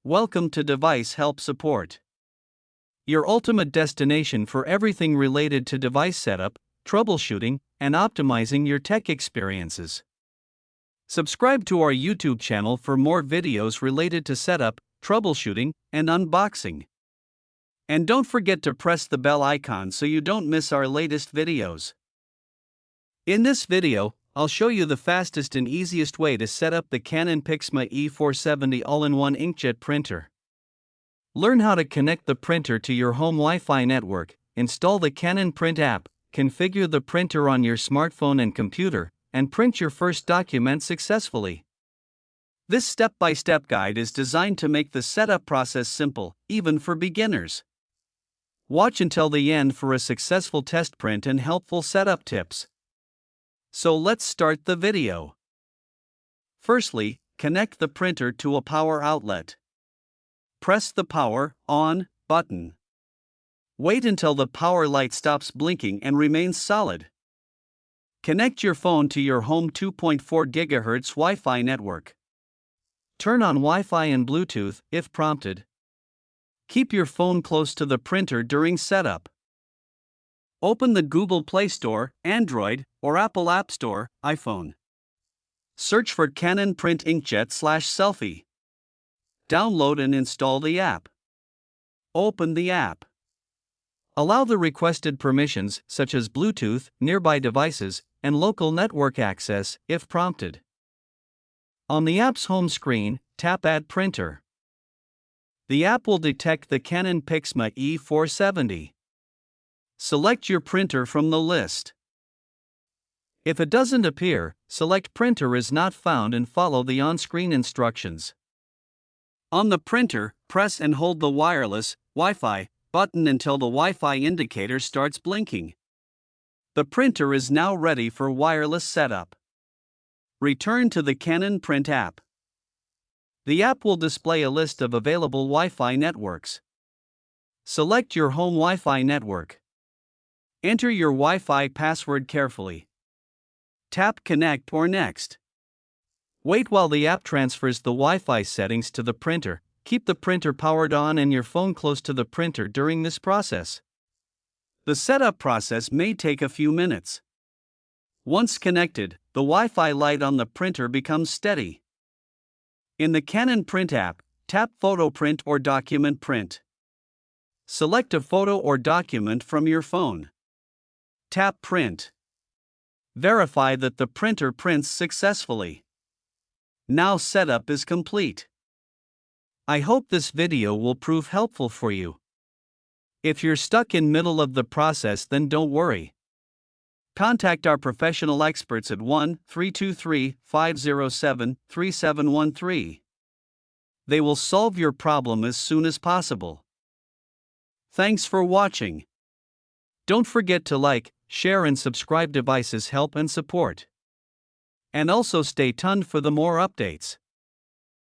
Welcome to Device Help Support, your ultimate destination for everything related to device setup, troubleshooting, and optimizing your tech experiences. Subscribe to our YouTube channel for more videos related to setup, troubleshooting, and unboxing. And don't forget to press the bell icon so you don't miss our latest videos. In this video, I'll show you the fastest and easiest way to set up the Canon PIXMA E470 all-in-one inkjet printer. Learn how to connect the printer to your home Wi-Fi network, install the Canon PRINT app, configure the printer on your smartphone and computer, and print your first document successfully. This step-by-step guide is designed to make the setup process simple, even for beginners. Watch until the end for a successful test print and helpful setup tips. So let's start the video. Firstly, connect the printer to a power outlet. Press the Power On button. Wait until the power light stops blinking and remains solid. Connect your phone to your home 2.4 GHz Wi-Fi network. Turn on Wi-Fi and Bluetooth if prompted. Keep your phone close to the printer during setup. Open the Google Play Store, Android, or Apple App Store, iPhone. Search for Canon PRINT Inkjet /SELPHY. Download and install the app. Open the app. Allow the requested permissions such as Bluetooth, nearby devices, and local network access if prompted. On the app's home screen, tap Add Printer. The app will detect the Canon PIXMA E470. Select your printer from the list. If it doesn't appear, select Printer is not found and follow the on-screen instructions. On the printer, press and hold the wireless Wi-Fi button until the Wi-Fi indicator starts blinking. The printer is now ready for wireless setup. Return to the Canon Print app. The app will display a list of available Wi-Fi networks. Select your home Wi-Fi network. Enter your Wi-Fi password carefully. Tap Connect or Next. Wait while the app transfers the Wi-Fi settings to the printer. Keep the printer powered on and your phone close to the printer during this process. The setup process may take a few minutes. Once connected, the Wi-Fi light on the printer becomes steady. In the Canon Print app, tap Photo Print or Document Print. Select a photo or document from your phone. Tap Print. Verify that the printer prints successfully. Now setup is complete. I hope this video will prove helpful for you. If you're stuck in middle of the process, then don't worry. Contact our professional experts at 1-323-507-3713. They will solve your problem as soon as possible. Thanks for watching. Don't forget to like, share and subscribe. Devices Help and Support. And also stay tuned for the more updates.